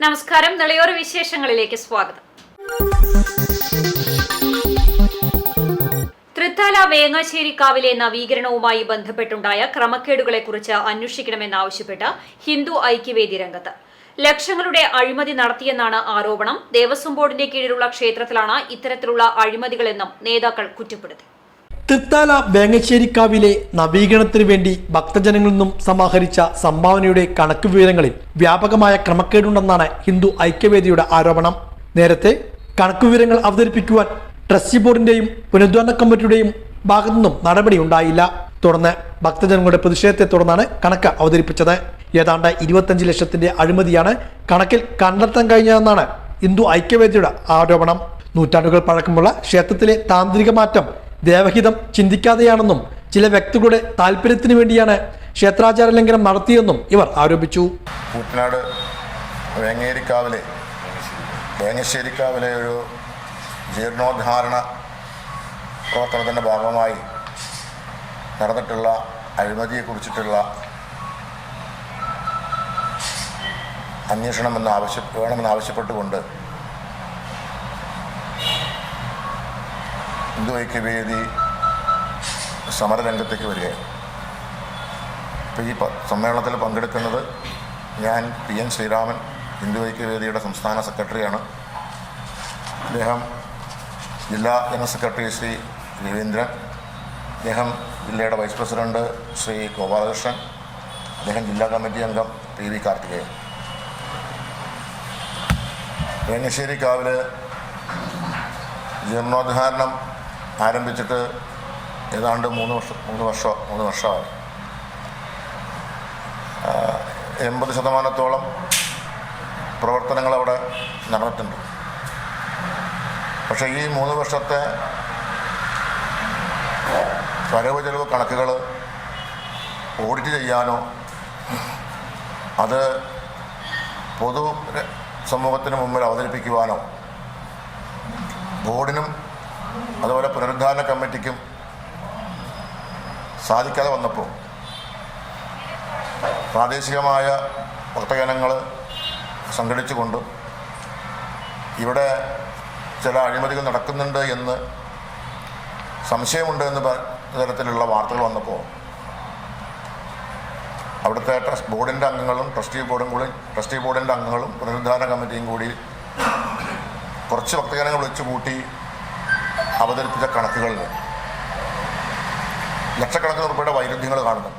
നമസ്കാരം. നിളയോര വിശേഷങ്ങളിലേക്ക് സ്വാഗതം. തൃത്താല വേങ്ങാശ്ശേരിക്കാവിലെ നവീകരണവുമായി ബന്ധപ്പെട്ടുണ്ടായ ക്രമക്കേടുകളെക്കുറിച്ച് അന്വേഷിക്കണമെന്നാവശ്യപ്പെട്ട് ഹിന്ദു ഐക്യവേദി രംഗത്ത്. ലക്ഷങ്ങളുടെ അഴിമതി നടത്തിയെന്നാണ് ആരോപണം. ദേവസ്വം ബോർഡിന്റെ കീഴിലുള്ള ക്ഷേത്രത്തിലാണ് ഇത്തരത്തിലുള്ള അഴിമതികളെന്നും നേതാക്കൾ കുറ്റപ്പെടുത്തി. തൃത്താല വേങ്ങശ്ശേരിക്കാവിലെ നവീകരണത്തിനു വേണ്ടി ഭക്തജനങ്ങളിൽ നിന്നും സമാഹരിച്ച സംഭാവനയുടെ കണക്ക് വിവരങ്ങളിൽ വ്യാപകമായ ക്രമക്കേടുണ്ടെന്നാണ് ഹിന്ദു ഐക്യവേദിയുടെ ആരോപണം. നേരത്തെ കണക്ക് വിവരങ്ങൾ അവതരിപ്പിക്കുവാൻ ട്രസ്റ്റി ബോർഡിന്റെയും പുനരുദ്ധാരണ കമ്മിറ്റിയുടെയും ഭാഗത്തുനിന്നും നടപടിയുണ്ടായില്ല. തുടർന്ന് ഭക്തജനങ്ങളുടെ പ്രതിഷേധത്തെ തുടർന്നാണ് കണക്ക് അവതരിപ്പിച്ചത്. ഏതാണ്ട് 25 ലക്ഷത്തിന്റെ അഴിമതിയാണ് കണക്കിൽ കണ്ടെത്താൻ കഴിഞ്ഞതെന്നാണ് ഹിന്ദു ഐക്യവേദിയുടെ ആരോപണം. നൂറ്റാണ്ടുകൾ പഴക്കമുള്ള ക്ഷേത്രത്തിലെ താന്ത്രിക മാറ്റം ദേവഹിതം ചിന്തിക്കാതെയാണെന്നും ചില വ്യക്തികളുടെ താല്പര്യത്തിന് വേണ്ടിയാണ് ക്ഷേത്രാചാര ലംഘനം നടത്തിയെന്നും ഇവർ ആരോപിച്ചു. കൂറ്റനാട് വേങ്ങശ്ശേരിക്കാവിലെ ഒരു ജീർണോദ്ധാരണ പ്രവർത്തനത്തിൻ്റെ ഭാഗമായി നടന്നിട്ടുള്ള അഴിമതിയെക്കുറിച്ചിട്ടുള്ള അന്വേഷണം വേണമെന്നാവശ്യപ്പെട്ടുകൊണ്ട് ഹിന്ദു ഐക്യവേദി സമരരംഗത്തേക്ക് വരികയാണ്. ഇപ്പോൾ ഈ സമ്മേളനത്തിൽ പങ്കെടുക്കുന്നത് ഞാൻ PN ശ്രീരാമൻ, ഹിന്ദു ഐക്യവേദിയുടെ സംസ്ഥാന സെക്രട്ടറിയാണ്. അദ്ദേഹം ജില്ലാ ജനറൽ സെക്രട്ടറി ശ്രീ രവീന്ദ്രൻ, അദ്ദേഹം ജില്ലയുടെ വൈസ് പ്രസിഡന്റ് ശ്രീ ഗോപാലകൃഷ്ണൻ, അദ്ദേഹം ജില്ലാ കമ്മിറ്റി അംഗം PV കാർത്തികേയൻ. വേങ്ങശ്ശേരിക്കാവിൽ ജീർണോദ്ധാരണം ആരംഭിച്ചിട്ട് ഏതാണ്ട് മൂന്ന് വർഷമായി. 80% പ്രവർത്തനങ്ങൾ അവിടെ നടന്നിട്ടുണ്ട്. പക്ഷേ ഈ 3 വർഷത്തെ വരവ് ചെലവ് കണക്കുകൾ ഓഡിറ്റ് ചെയ്യാനോ അത് പൊതു സമൂഹത്തിന് മുമ്പിൽ അവതരിപ്പിക്കുവാനോ ബോർഡിനും അതുപോലെ പുനരുദ്ധാരണ കമ്മിറ്റിക്കും സാധിക്കാതെ വന്നപ്പോൾ പ്രാദേശികമായ ഭക്തജനങ്ങൾ സംഘടിച്ചുകൊണ്ടും ഇവിടെ ചില അഴിമതികൾ നടക്കുന്നുണ്ട് എന്ന് സംശയമുണ്ട് എന്ന തരത്തിലുള്ള വാർത്തകൾ വന്നപ്പോൾ അവിടുത്തെ ബോർഡിൻ്റെ അംഗങ്ങളും ട്രസ്റ്റി ബോർഡിൻ്റെ അംഗങ്ങളും പുനരുദ്ധാരണ കമ്മിറ്റിയും കൂടി കുറച്ച് ഭക്തജനങ്ങൾ വിളിച്ചു കൂട്ടി അവതരിപ്പിച്ച കണക്കുകളിൽ ലക്ഷക്കണക്കിന് രൂപയുടെ വൈരുദ്ധ്യങ്ങൾ കാണുന്നു.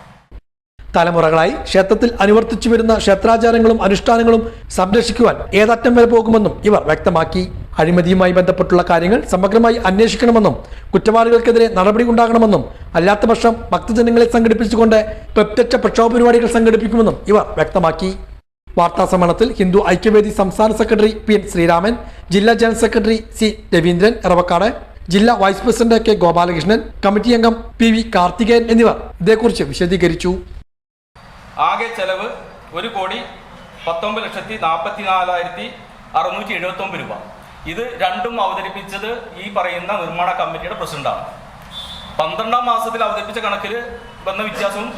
തലമുറകളായി ക്ഷേത്രത്തിൽ അനുവർത്തിച്ചു വരുന്ന ക്ഷേത്രാചാരങ്ങളും അനുഷ്ഠാനങ്ങളും സംരക്ഷിക്കുവാൻ ഏതറ്റം വരെ പോകുമെന്നും ഇവർ വ്യക്തമാക്കി. അഴിമതിയുമായി ബന്ധപ്പെട്ടുള്ള കാര്യങ്ങൾ സമഗ്രമായി അന്വേഷിക്കണമെന്നും കുറ്റവാളികൾക്കെതിരെ നടപടി ഉണ്ടാകണമെന്നും അല്ലാത്തപക്ഷം ഭക്തജനങ്ങളെ സംഘടിപ്പിച്ചുകൊണ്ട് പ്രത്യക്ഷ പ്രക്ഷോഭ പരിപാടികൾ സംഘടിപ്പിക്കുമെന്നും ഇവർ വ്യക്തമാക്കി. വാർത്താസമ്മേളനത്തിൽ ഹിന്ദു ഐക്യവേദി സംസ്ഥാന സെക്രട്ടറി PN ശ്രീരാമൻ, ജില്ലാ general secretary C Raveendran Eravakkad, ജില്ലാ vice president K Gopalakrishnan, committee അംഗം PV കാർത്തികേയൻ എന്നിവർ ഇതേക്കുറിച്ച് വിശദീകരിച്ചു. ആകെ ചെലവ് 1,19,44,679 രൂപ. ഇത് രണ്ടും അവതരിപ്പിച്ചത് ഈ പറയുന്ന നിർമ്മാണ കമ്മിറ്റിയുടെ പ്രസിഡന്റാണ്. 12ാം മാസത്തിൽ അവതരിപ്പിച്ച കണക്കിൽ വന്ന വ്യത്യാസവും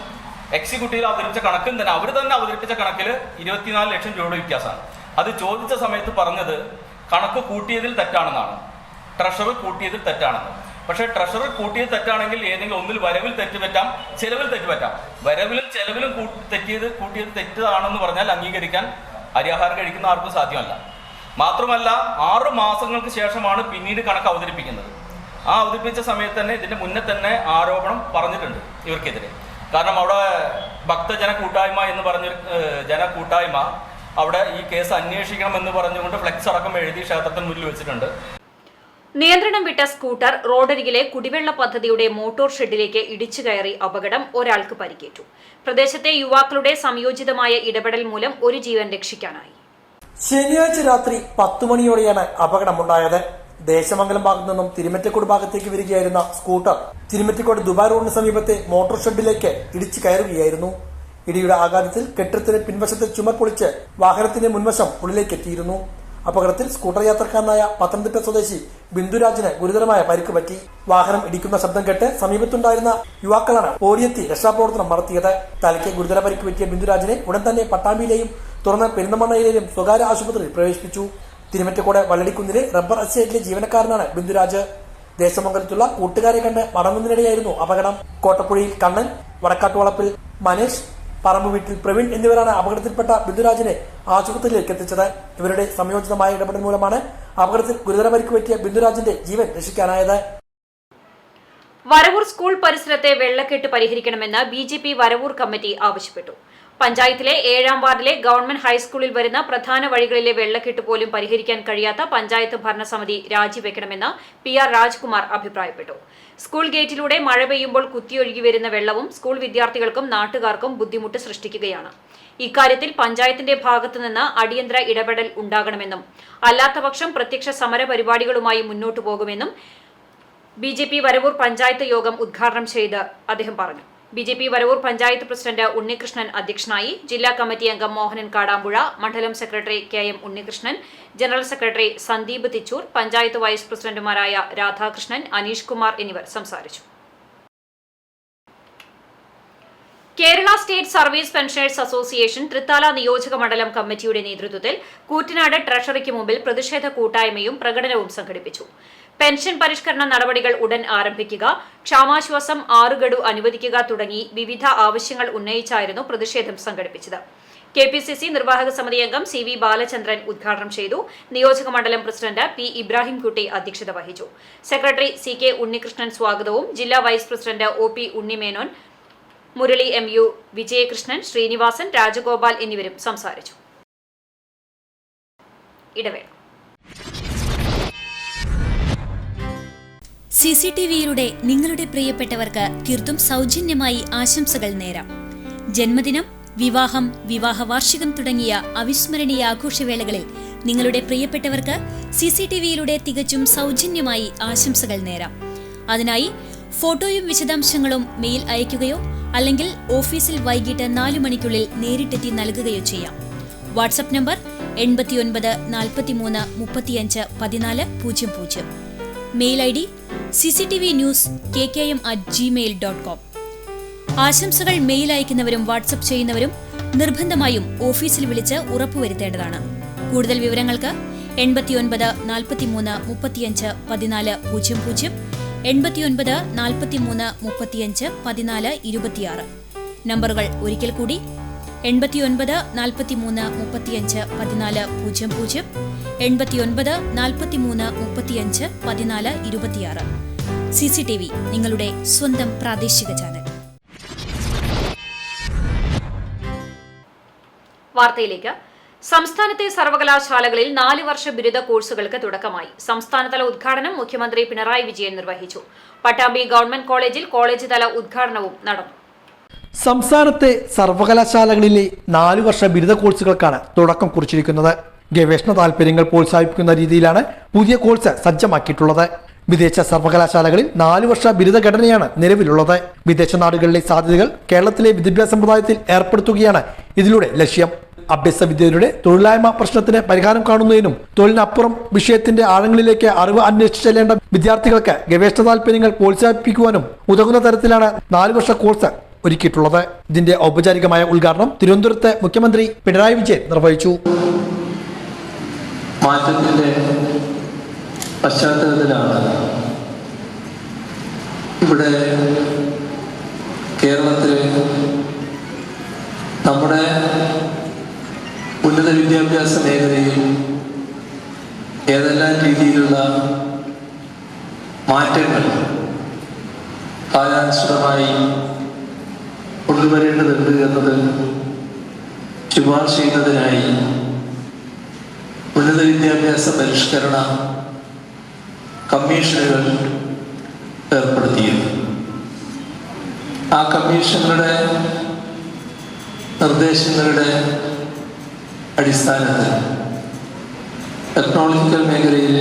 എക്സിക്യൂട്ടീവിൽ അവതരിപ്പിച്ച കണക്കും തന്നെ അവർ തന്നെ അവതരിപ്പിച്ച കണക്കിൽ 24 ലക്ഷം രൂപയുടെ വ്യത്യാസമാണ്. അത് ചോദിച്ച സമയത്ത് പറഞ്ഞത് കണക്ക് കൂട്ടിയതിൽ തെറ്റാണെന്നാണ്, ട്രഷറർ കൂട്ടിയതിൽ തെറ്റാണെന്ന്. പക്ഷേ ട്രഷറർ കൂട്ടിയത് തെറ്റാണെങ്കിൽ ഏതെങ്കിലും ഒന്നിൽ വരവിൽ തെറ്റുപറ്റാം, ചെലവിൽ തെറ്റുപറ്റാം. വരവിലും ചെലവിലും കൂട്ടിയത് തെറ്റാണെന്ന് പറഞ്ഞാൽ അംഗീകരിക്കാൻ അരിയാഹാരം കഴിക്കുന്ന ആർക്കും സാധ്യമല്ല. മാത്രമല്ല 6 മാസങ്ങൾക്ക് ശേഷമാണ് പിന്നീട് കണക്ക് അവതരിപ്പിക്കുന്നത്. ആ അവതരിപ്പിച്ച സമയത്ത് തന്നെ ഇതിന്റെ മുന്നേ തന്നെ ആരോപണം പറഞ്ഞിട്ടുണ്ട് ഇവർക്കെതിരെ. കാരണം അവിടെ ഭക്തജന കൂട്ടായ്മ എന്ന് പറഞ്ഞ ജനകൂട്ടായ്മ അവിടെ ഈ കേസ് അന്വേഷിക്കണമെന്ന് പറഞ്ഞുകൊണ്ട് ഫ്ലെക്സ് അടക്കം എഴുതി ക്ഷേത്രത്തിന് മുന്നിൽ വെച്ചിട്ടുണ്ട്. നിയന്ത്രണം വിട്ട സ്കൂട്ടർ റോഡരികിലെ കുടിവെള്ള പദ്ധതിയുടെ മോട്ടോർ ഷെഡിലേക്ക് ഇടിച്ചു കയറി അപകടം, ഒരാൾക്ക് പരിക്കേറ്റു. പ്രദേശത്തെ യുവാക്കളുടെ സംയോജിതമായ ഇടപെടൽ മൂലം ഒരു ജീവൻ രക്ഷിക്കാനായി. ശനിയാഴ്ച രാത്രി 10 മണിയോടെയാണ് അപകടമുണ്ടായത്. ദേശമംഗലം ഭാഗത്തു നിന്നും തിരുമറ്റക്കോട് ഭാഗത്തേക്ക് വരികയായിരുന്ന സ്കൂട്ടർ തിരുമറ്റക്കോട് ദുബായ് റോഡിന് സമീപത്തെ മോട്ടോർ ഷെഡിലേക്ക് ഇടിച്ചു കയറുകയായിരുന്നു. ഇടിയുടെ ആഘാതത്തിൽ കെട്ടിടത്തിന് പിൻവശത്തെ ചുമർ പൊളിച്ച് വാഹനത്തിന്റെ മുൻവശം ഉള്ളിലേക്ക് എത്തിയിരുന്നു. അപകടത്തിൽ സ്കൂട്ടർ യാത്രക്കാരനായ പത്തനംതിട്ട സ്വദേശി ബിന്ദുരാജിന് ഗുരുതരമായ പരിക്ക് പറ്റി. വാഹനം ഇടിക്കുന്ന ശബ്ദം കേട്ട് സമീപത്തുണ്ടായിരുന്ന യുവാക്കളാണ് ഓടിയെത്തി രക്ഷാപ്രവർത്തനം നടത്തിയത്. തലയ്ക്ക് ഗുരുതര പരിക്ക് പറ്റിയ ബിന്ദുരാജിനെ ഉടൻ തന്നെ പട്ടാമ്പിയിലെയും തുടർന്ന് പെരിന്തമണ്ണയിലെയും സ്വകാര്യ ആശുപത്രിയിൽ പ്രവേശിപ്പിച്ചു. തിരുമറ്റക്കോട് വള്ളടിക്കുന്നിലെ റബ്ബർ എസ്റ്റേറ്റിലെ ജീവനക്കാരനാണ് ബിന്ദുരാജ്. ദേശമംഗലത്തുള്ള കൂട്ടുകാരെ കണ്ട് മടങ്ങുന്നതിനിടെയായിരുന്നു അപകടം. കോട്ടപ്പുഴയിൽ കണ്ണൻ, വടക്കാട്ടുവളപ്പിൽ മനേഷ്, പറമ്പ് വീട്ടിൽ പ്രവീൺ എന്നിവരാണ് അപകടത്തിൽപ്പെട്ട ബിന്ദുരാജിനെ ആശുപത്രിയിലേക്ക് എത്തിച്ചത്. ഇവരുടെ സംയോജിതമായ ഇടപെടൽ മൂലമാണ് അപകടത്തിൽ ഗുരുതര പരിക്ക് പറ്റിയ ബിന്ദുരാജിന്റെ ജീവൻ രക്ഷിക്കാനായത്. വരവൂർ സ്കൂൾ പരിസരത്തെ വെള്ളക്കെട്ട് പരിഹരിക്കണമെന്ന് ബിജെപി വരവൂർ കമ്മിറ്റി ആവശ്യപ്പെട്ടു. പഞ്ചായത്തിലെ 7-ാം വാർഡിലെ ഗവൺമെന്റ് ഹൈസ്കൂളിൽ വരുന്ന പ്രധാന വഴികളിലെ വെള്ളക്കെട്ട് പോലും പരിഹരിക്കാൻ കഴിയാത്ത പഞ്ചായത്ത് ഭരണസമിതി രാജിവെക്കണമെന്ന് PR രാജ്കുമാർ അഭിപ്രായപ്പെട്ടു. സ്കൂൾ ഗേറ്റിലൂടെ മഴ പെയ്യുമ്പോൾ കുത്തിയൊഴുകി വരുന്ന വെള്ളവും സ്കൂൾ വിദ്യാർത്ഥികൾക്കും നാട്ടുകാർക്കും ബുദ്ധിമുട്ട് സൃഷ്ടിക്കുകയാണ്. ഇക്കാര്യത്തിൽ പഞ്ചായത്തിന്റെ ഭാഗത്തുനിന്ന് അടിയന്തര ഇടപെടൽ ഉണ്ടാകണമെന്നും അല്ലാത്തപക്ഷം പ്രത്യക്ഷ സമര പരിപാടികളുമായി മുന്നോട്ടു പോകുമെന്നും ബിജെപി വരവൂർ പഞ്ചായത്ത് യോഗം ഉദ്ഘാടനം ചെയ്ത് അദ്ദേഹം പറഞ്ഞു. ബിജെപി വരവൂർ പഞ്ചായത്ത് പ്രസിഡന്റ് ഉണ്ണികൃഷ്ണൻ അധ്യക്ഷനായി. ജില്ലാ കമ്മിറ്റി അംഗം മോഹനൻ കാടാമ്പുഴ, മണ്ഡലം secretary KM Unnikrishnan, general secretary Sandeep Thichur, panchayat vice പ്രസിഡന്റുമാരായ രാധാകൃഷ്ണൻ, അനീഷ് കുമാർ എന്നിവർ സംസാരിച്ചു. Kerala state service pensioners association Thrithala നിയോജക മണ്ഡലം കമ്മിറ്റിയുടെ നേതൃത്വത്തിൽ കൂറ്റനാട് ട്രഷറിക്ക് മുമ്പിൽ പ്രതിഷേധ കൂട്ടായ്മയും പ്രകടനവും സംഘടിപ്പിച്ചു. പെൻഷൻ പരിഷ്കരണ നടപടികൾ ഉടൻ ആരംഭിക്കുക, ക്ഷാമാശ്വാസം 6 ഗഡു അനുവദിക്കുക തുടങ്ങി വിവിധ ആവശ്യങ്ങൾ ഉന്നയിച്ചായിരുന്നു പ്രതിഷേധം സംഘടിപ്പിച്ചത്. KPCC നിർവാഹക സമിതി അംഗം CV ബാലചന്ദ്രൻ ഉദ്ഘാടനം ചെയ്തു. നിയോജക മണ്ഡലം പ്രസിഡന്റ് P ഇബ്രാഹിംകുട്ടി അധ്യക്ഷത വഹിച്ചു. സെക്രട്ടറി CK ഉണ്ണികൃഷ്ണൻ സ്വാഗതവും ജില്ലാ vice president OP Unnimenon, Murali MU, Vijayakrishnan, Srinivasan, Rajagopal എന്നിവരും സംസാരിച്ചു. ഇടവേള. CCTVയിലൂടെ നിങ്ങളുടെ പ്രിയപ്പെട്ടവർക്ക് തീർത്തും സൗജന്യമായി ആശംസകൾ നേരാം. ജന്മദിനം, വിവാഹം, വിവാഹ വാർഷികം തുടങ്ങിയ അവിസ്മരണീയ ആഘോഷവേളകളിൽ നിങ്ങളുടെ പ്രിയപ്പെട്ടവർക്ക് CCTVയിലൂടെ തികച്ചും സൗജന്യമായി ആശംസകൾ നേരാം. അതിനായി ഫോട്ടോയും വിശദാംശങ്ങളും മെയിൽ അയയ്ക്കുകയോ അല്ലെങ്കിൽ ഓഫീസിൽ വൈകിട്ട് 4 മണിക്കുള്ളിൽ നേരിട്ടെത്തി നൽകുകയോ ചെയ്യാം. WhatsApp number 89 43 35 14 00. Mail ID cctvnews@gmail.com. ആശംസകൾ മെയിൽ അയക്കുന്നവരും വാട്സ്ആപ്പ് ചെയ്യുന്നവരും നിർബന്ധമായും ഓഫീസിൽ വിളിച്ച് ഉറപ്പുവരുത്തേണ്ടതാണ്. കൂടുതൽ വിവരങ്ങൾക്ക് 89 43 35 14 00, 89 43 35 14 26. നമ്പറുകൾ ഒരിക്കൽ കൂടി 89 43 35 14 00, 89 43 35 14 26. CCTV, നിങ്ങളുടെ സ്വന്തം പ്രാദേശിക ചാനൽ. വാർത്തയിലേക്ക്. സംസ്ഥാനത്തെ സർവകലാശാലകളിൽ 4 വർഷ ബിരുദ കോഴ്സുകൾക്ക് തുടക്കമായി. സംസ്ഥാനതല ഉദ്ഘാടനം മുഖ്യമന്ത്രി പിണറായി വിജയൻ നിർവഹിച്ചു. പട്ടാമ്പി ഗവൺമെന്റ് കോളേജിൽ കോളേജ് തല ഉദ്ഘാടനവും നടന്നു. സംസ്ഥാനത്തെ സർവകലാശാലകളിലെ 4 വർഷ ബിരുദ കോഴ്സുകൾക്കാണ് തുടക്കം കുറിച്ചിരിക്കുന്നത്. ഗവേഷണ താൽപര്യങ്ങൾ പ്രോത്സാഹിപ്പിക്കുന്ന രീതിയിലാണ് പുതിയ കോഴ്സ് സജ്ജമാക്കിയിട്ടുള്ളത്. വിദേശ സർവകലാശാലകളിൽ 4 വർഷ ബിരുദഘടനയാണ് നിലവിലുള്ളത്. വിദേശ നാടുകളിലെ സാധ്യതകൾ കേരളത്തിലെ വിദ്യാഭ്യാസ സമ്പ്രദായത്തിൽ ഏർപ്പെടുത്തുകയാണ് ഇതിലൂടെ ലക്ഷ്യം. അഭ്യസ്ത വിദ്യരുടെ തൊഴിലില്ലായ്മ പ്രശ്നത്തിന് പരിഹാരം കാണുന്നതിനും തൊഴിലിനപ്പുറം വിഷയത്തിന്റെ ആഴങ്ങളിലേക്ക് അറിവ് അന്വേഷിച്ച് ചെല്ലേണ്ട വിദ്യാർത്ഥികൾക്ക് ഗവേഷണ താൽപര്യങ്ങൾ പ്രോത്സാഹിപ്പിക്കുവാനും ഉതകുന്ന തരത്തിലാണ് 4 വർഷ കോഴ്സ് ഒരുക്കിയിട്ടുള്ളത്. ഇതിന്റെ ഔപചാരികമായ ഉദ്ഘാടനം തിരുവനന്തപുരത്ത് മുഖ്യമന്ത്രി പിണറായി വിജയൻ നിർവഹിച്ചു. മാറ്റത്തിന്റെ പശ്ചാത്തലത്തിലാണ് ഇവിടെ കേരളത്തിൽ നമ്മുടെ ഉന്നത വിദ്യാഭ്യാസ മേഖലയിൽ ഏതെല്ലാം രീതിയിലുള്ള മാറ്റങ്ങൾ കാലാനുസൃതമായി കൊണ്ടുവരേണ്ടതുണ്ട് എന്നത് ശുപാർശ ചെയ്യുന്നതിനായി ഉന്നത വിദ്യാഭ്യാസ പരിഷ്കരണ കമ്മീഷനുകൾ ഏർപ്പെടുത്തിയിരുന്നു. ആ കമ്മീഷനുകളുടെ നിർദ്ദേശങ്ങളുടെ അടിസ്ഥാനത്തിൽ ടെക്നോളജിക്കൽ മേഖലയിൽ,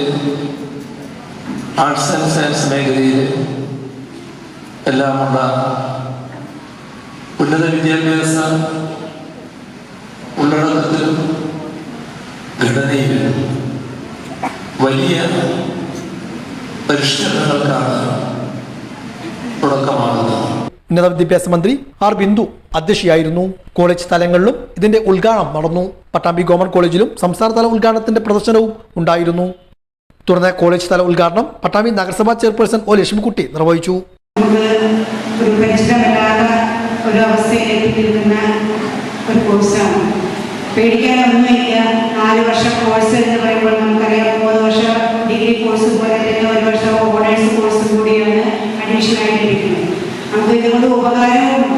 ആർട്സ് ആൻഡ് സയൻസ് മേഖലയിൽ എല്ലാമുള്ള ഉന്നത വിദ്യാഭ്യാസ ഉള്ളടക്കത്തിലും ഘടനയിലും വലിയ പരിഷ്കരണങ്ങൾക്കാണ് തുടക്കമാകുന്നത്. ഉന്നത വിദ്യാഭ്യാസ മന്ത്രി ആർ ബിന്ദു അധ്യക്ഷയായിരുന്നു. കോളേജ് തലങ്ങളിലും ഇതിന്റെ ഉദ്ഘാടനം നടന്നു. പട്ടാമ്പി ഗവൺമെന്റ് കോളേജിലും സംസ്ഥാനതല ഉദ്ഘാടനത്തിന്റെ പ്രദർശനവും ഉണ്ടായിരുന്നു. തുടർന്ന് കോളേജ് തല ഉദ്ഘാടനം പട്ടാമ്പി നഗരസഭാ ചെയർപേഴ്സൺ ഒ ലക്ഷ്മിക്കുട്ടി നിർവഹിച്ചു. ഒരു പരിചിതമല്ലാത്ത ഒരു അവസ്ഥയിലേക്ക് നിൽക്കുന്ന ഒരു കോഴ്സാണ്. പേടിക്കാനൊന്നുമില്ല. 4 വർഷം കോഴ്സ് എന്ന് പറയുമ്പോൾ നമുക്കറിയാം 3 വർഷം ഡിഗ്രി കോഴ്സ് പോലെ തന്നെ 1 വർഷം ഓണേഴ്സ് കോഴ്സും കൂടിയാണ് അഡീഷണലായിട്ട് ലഭിക്കുന്നത്. നമുക്ക് ഇതുകൊണ്ട് ഉപകാരവും.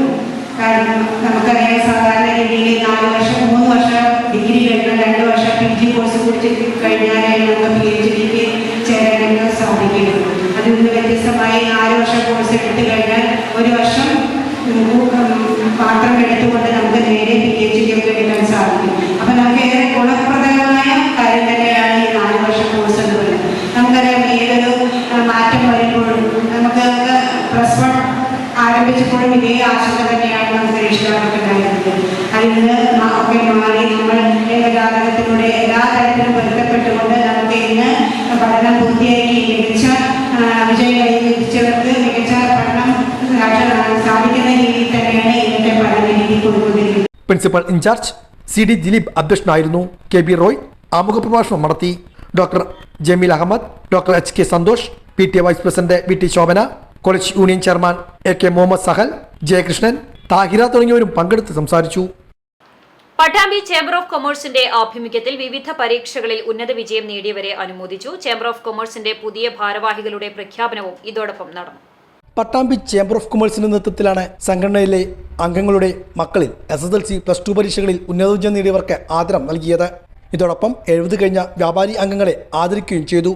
കാരണം നമുക്കറിയാം സാധാരണ രീതിയിൽ 4 വർഷം 3 വർഷം ഡിഗ്രി കഴിഞ്ഞാൽ 2 വർഷം PG കോഴ്സ് കൂടി കഴിഞ്ഞാലേ നമുക്ക് PhDക്ക് ചേരാനായിട്ട് സാധിക്കുന്നത്. അതിൽ നിന്ന് വ്യത്യസ്തമായി 4 വർഷം കോഴ്സ് എടുത്തു കഴിഞ്ഞാൽ 1 വർഷം പാത്രം എടുത്തുകൊണ്ട് നമുക്ക് നേരെ PhD ഒക്കെ എടുക്കാൻ സാധിക്കും. അപ്പം നമുക്ക് ഏറെ ഗുണപ്രദമായ കാര്യം തന്നെയാണ് ഈ 4 വർഷം കോഴ്സ് എന്ന് പറയുന്നത്. നമുക്കറിയാം ഏതൊരു മാറ്റം വരുമ്പോഴും നമുക്ക് +1 ആരംഭിച്ചപ്പോഴും ഇതേ ആശങ്ക തന്നെയാണ് നമുക്ക് രക്ഷിതാക്കൾക്കുണ്ടായിരുന്നത്. അതിൽ നിന്ന് ഒക്കെ മാറി നമ്മൾ ഗതാഗതത്തിലൂടെ എല്ലാ തരത്തിലും പൊരുത്തപ്പെട്ടുകൊണ്ട് നമുക്ക് ഇന്ന് പഠനം പൂർത്തിയാക്കി മികച്ച വിജയം കൈവരിച്ചവർക്ക് മികച്ച പഠനം സാധിക്കുന്ന രീതിയിൽ തന്നെയാണ് ഇന്നത്തെ പഠന രീതി കൊടുക്കുന്നത്. പ്രിൻസിപ്പൽ ഇൻചാർജ് CD ദിലീപ് അധ്യക്ഷനായിരുന്നു. KB റോയ് ആമുഖ പ്രഭാഷണം നടത്തി. Doctor Jameel Ahmed, doctor HK Santhosh, PTA vice president VT Shobhana, college union chairman AK Muhammad Sahal, Jayakrishnan, Thahira തുടങ്ങിയവരും പങ്കെടുത്ത് സംസാരിച്ചു. പട്ടാമ്പി ചേംബർ ഓഫ് കൊമേഴ്സിന്റെ ആഭിമുഖ്യത്തിൽ വിവിധ പരീക്ഷകളിൽ ഉന്നത വിജയം നേടിയവരെ അനുമോദിച്ചു. ചേംബർ ഓഫ് കൊമേഴ്സിന്റെ പുതിയ ഭാരവാഹികളുടെ പ്രഖ്യാപനവും ഇതോടൊപ്പം നടന്നു. പട്ടാമ്പി ചേംബർ ഓഫ് കൊമേഴ്സിന്റെ നേതൃത്വത്തിലാണ് സംഘടനയിലെ അംഗങ്ങളുടെ മക്കളിൽ SSLC +2 പരീക്ഷകളിൽ ഉന്നത വിജയം നേടിയവർക്ക് ആദരം നൽകിയത്. ഇതോടൊപ്പം 70 കഴിഞ്ഞ വ്യാപാരി അംഗങ്ങളെ ആദരിക്കുകയും ചെയ്തു.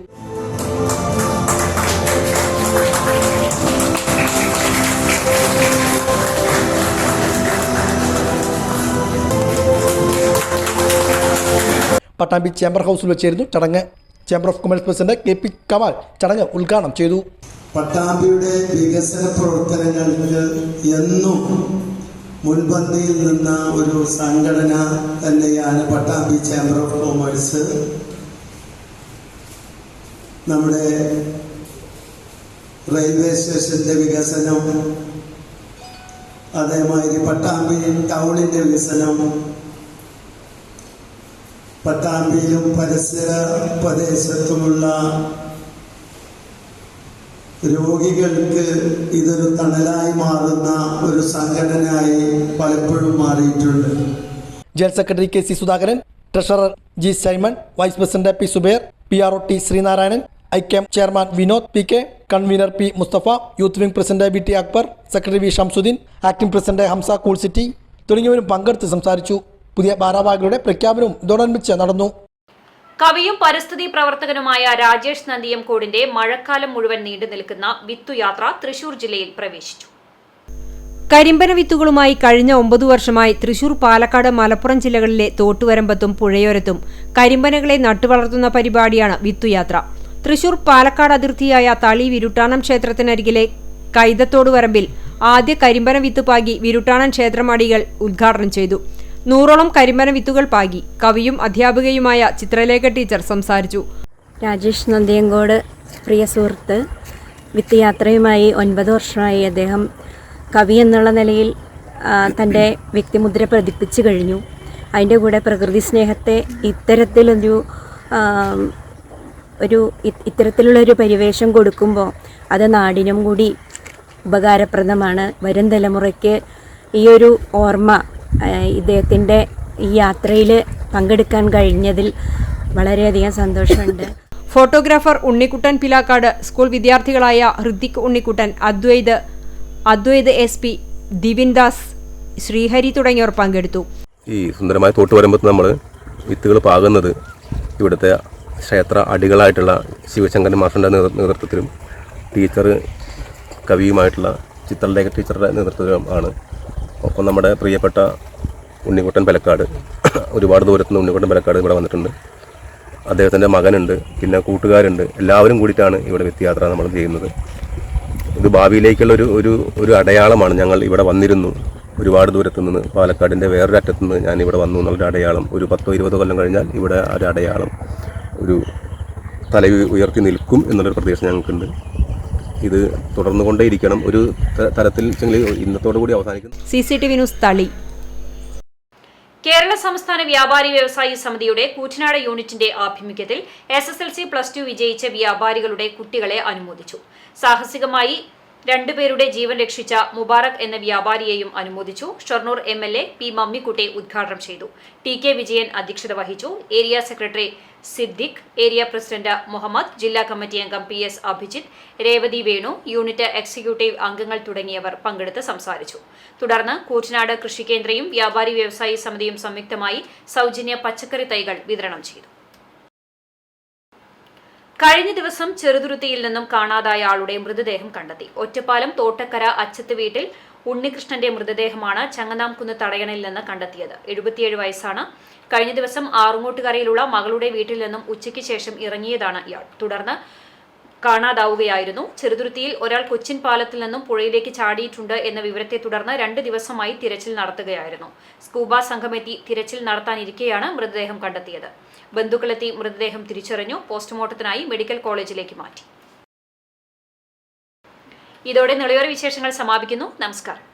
പട്ടാമ്പി ചേംബർ ഹൗസിൽ വെച്ചായിരുന്നു ചടങ്ങ്. Chamber of commerce president KP Kamal ചടങ്ങ് ഉദ്ഘാടനം ചെയ്തു. പട്ടാമ്പിയുടെ വികസന പ്രവർത്തനങ്ങൾക്ക് എന്നും മുൻപന്തിയിൽ നിന്ന ഒരു സംഘടന തന്നെയാണ് പട്ടാമ്പി ചേംബർ ഓഫ് കൊമേഴ്സ്. നമ്മുടെ റെയിൽവേ സ്റ്റേഷന്റെ വികസനം, അതേമാതിരി പട്ടാമ്പി ടൗണിന്റെ വികസനം, പട്ടാമ്പിയിലും പരിസര പ്രദേശത്തുമുള്ള രോഗികൾക്ക് ഇതൊരു തണലായി മാറുന്ന ഒരു സംഘടനയായി പലപ്പോഴും മാറിയിട്ടുണ്ട്. General secretary KC Sudhakaran, treasurer G Simon, vice president P Subair, PRO T Sreenarayanan, ICAM chairman Vinod PK, convener P Mustafa, youth wing president VT Akbar, secretary V Shamsuddin, acting president Hamsa cool city തുടങ്ങിയവരും പങ്കെടുത്ത് സംസാരിച്ചു. പുതിയ ഭാരവാഹികളുടെ പ്രഖ്യാപനവും ഇതോടനുബന്ധിച്ച് നടന്നു. കവിയും പരിസ്ഥിതി പ്രവർത്തകനുമായ രാജേഷ് നന്ദിയംകോടിന്റെ മഴക്കാലം മുഴുവൻ നീണ്ടു നിൽക്കുന്ന വിത്തുയാത്ര തൃശൂർ ജില്ലയിൽ പ്രവേശിച്ചു. കരിമ്പന വിത്തുകളുമായി കഴിഞ്ഞ 9 വർഷമായി തൃശൂർ, പാലക്കാട്, മലപ്പുറം ജില്ലകളിലെ തോട്ടുവരമ്പത്തും പുഴയോരത്തും കരിമ്പനകളെ നട്ടുവളർത്തുന്ന പരിപാടിയാണ് വിത്തുയാത്ര. തൃശൂർ പാലക്കാട് അതിർത്തിയായ തളി വിരുട്ടാനം ക്ഷേത്രത്തിനരികിലെ കൈതത്തോട് വരമ്പിൽ ആദ്യ കരിമ്പന വിത്ത് പാകി വിരുട്ടാനം ക്ഷേത്രമടികൾ ഉദ്ഘാടനം ചെയ്തു. 100ഓളം കരിമ്പന വിത്തുകൾ പാകി. കവിയും അധ്യാപികയുമായ ചിത്രലേഖ ടീച്ചർ സംസാരിച്ചു. രാജേഷ് നന്ദിയങ്കോട് പ്രിയ സുഹൃത്ത്, വിത്തുയാത്രയുമായി 9 വർഷമായി അദ്ദേഹം കവി എന്നുള്ള നിലയിൽ തൻ്റെ വ്യക്തിമുദ്ര പതിപ്പിച്ചു കഴിഞ്ഞു. അതിൻ്റെ കൂടെ പ്രകൃതി സ്നേഹത്തെ ഇത്തരത്തിലുള്ളൊരു പരിവേഷം കൊടുക്കുമ്പോൾ അത് നാടിനും കൂടി ഉപകാരപ്രദമാണ്. വരും തലമുറയ്ക്ക് ഈ ഒരു ഓർമ്മ ഇദ്ദേഹത്തിൻ്റെ ഈ യാത്രയിൽ പങ്കെടുക്കാൻ കഴിഞ്ഞതിൽ വളരെയധികം സന്തോഷമുണ്ട്. ഫോട്ടോഗ്രാഫർ ഉണ്ണിക്കുട്ടൻ പിലാക്കാട്, സ്കൂൾ വിദ്യാർത്ഥികളായ ഹൃദിക് ഉണ്ണിക്കുട്ടൻ, അദ്വൈത് SP, ദിവിൻ ദാസ്, ശ്രീഹരി തുടങ്ങിയവർ പങ്കെടുത്തു. ഈ സുന്ദരമായ തോട്ടുവരമ്പത്ത് നമ്മൾ വിത്തുകൾ പാകുന്നത് ഇവിടുത്തെ ക്ഷേത്ര അടികളായിട്ടുള്ള ശിവശങ്കരൻ മാസ്റ്ററുടെ നേതൃത്വത്തിലും ടീച്ചർ കവിയുമായിട്ടുള്ള ചിത്രലേഖ ടീച്ചറുടെ നേതൃത്വത്തിലും ആണ്. ഒപ്പം നമ്മുടെ പ്രിയപ്പെട്ട ഉണ്ണിക്കുട്ടൻ പലക്കാട്, ഒരുപാട് ദൂരത്തു നിന്ന് ഉണ്ണിക്കുട്ടൻ പലക്കാട് ഇവിടെ വന്നിട്ടുണ്ട്. അദ്ദേഹത്തിൻ്റെ മകനുണ്ട്, പിന്നെ കൂട്ടുകാരുണ്ട്. എല്ലാവരും കൂടിയിട്ടാണ് ഇവിടെ വിത്തുയാത്ര നമ്മൾ ചെയ്യുന്നത്. ഇത് ഭാവിയിലേക്കുള്ള ഒരു അടയാളമാണ്. ഞങ്ങൾ ഇവിടെ വന്നിരുന്നു, ഒരുപാട് ദൂരത്തു നിന്ന്, പാലക്കാടിൻ്റെ വേറൊരു അറ്റത്തു നിന്ന് ഞാൻ ഇവിടെ വന്നു എന്നുള്ളൊരു അടയാളം. ഒരു 10-20 കൊല്ലം കഴിഞ്ഞാൽ ഇവിടെ ഒരു അടയാളം ഒരു തല ഉയർത്തി നിൽക്കും എന്നുള്ളൊരു പ്രതീക്ഷ ഞങ്ങൾക്കുണ്ട്. ഇത് തുടർന്നുകൊണ്ടേയിരിക്കണം. ഒരു തരത്തിൽ ഇന്നത്തോടു കൂടി അവസാനിക്കുന്നു. CCTV ന്യൂസ് തളി. കേരള സംസ്ഥാന വ്യാപാരി വ്യവസായി സമിതിയുടെ കൂറ്റനാട് യൂണിറ്റിന്റെ ആഭിമുഖ്യത്തിൽ SSLC +2 വിജയിച്ച വ്യാപാരികളുടെ കുട്ടികളെ അനുമോദിച്ചു. സാഹസികമായി 2 പേരുടെ ജീവൻ രക്ഷിച്ച മുബാറക് എന്ന വ്യാപാരിയെയും അനുമോദിച്ചു. Shoranur MLA P. മമ്മിക്കുട്ടി ഉദ്ഘാടനം ചെയ്തു. TK വിജയൻ അധ്യക്ഷത വഹിച്ചു. Area secretary Siddique, area president Muhammad, ജില്ലാ കമ്മിറ്റി അംഗം PS Abhijith, Revathi Venu, unit executive അംഗങ്ങൾ തുടങ്ങിയവർ പങ്കെടുത്ത് സംസാരിച്ചു. തുടർന്ന് കൂറ്റനാട് കൃഷികേന്ദ്രയും വ്യാപാരി വ്യവസായി സമിതിയും സംയുക്തമായി സൗജന്യ പച്ചക്കറി തൈകൾ വിതരണം ചെയ്തു. കഴിഞ്ഞ ദിവസം ചെറുതുരുത്തിയിൽ നിന്നും കാണാതായ ആളുടെ മൃതദേഹം കണ്ടെത്തി. ഒറ്റപ്പാലം തോട്ടക്കര അച്ചത്ത് വീട്ടിൽ ഉണ്ണികൃഷ്ണന്റെ മൃതദേഹമാണ് ചങ്ങനാംകുന്ന് തടയണയിൽ നിന്ന് കണ്ടെത്തിയത്. 77 വയസ്സാണ്. കഴിഞ്ഞ ദിവസം ആറുങ്ങോട്ടുകരയിലുള്ള മകളുടെ വീട്ടിൽ നിന്നും ഉച്ചയ്ക്ക് ശേഷം ഇറങ്ങിയതാണ് ഇയാൾ. തുടർന്ന് കാണാതാവുകയായിരുന്നു. ചെറുതുരുത്തിയിൽ ഒരാൾ കൊച്ചിൻ പാലത്തിൽ നിന്നും പുഴയിലേക്ക് ചാടിയിട്ടുണ്ട് എന്ന വിവരത്തെ തുടർന്ന് 2 ദിവസമായി തിരച്ചിൽ നടത്തുകയായിരുന്നു. സ്കൂബ സംഘമെത്തി തിരച്ചിൽ നടത്താനിരിക്കെയാണ് മൃതദേഹം കണ്ടെത്തിയത്. ബന്ധുക്കളെത്തി മൃതദേഹം തിരിച്ചറിഞ്ഞു. പോസ്റ്റ്മോർട്ടത്തിനായി മെഡിക്കൽ കോളേജിലേക്ക് മാറ്റി. ഇതോടെ നിളയോര വിശേഷങ്ങൾ സമാപിക്കുന്നു. നമസ്കാരം.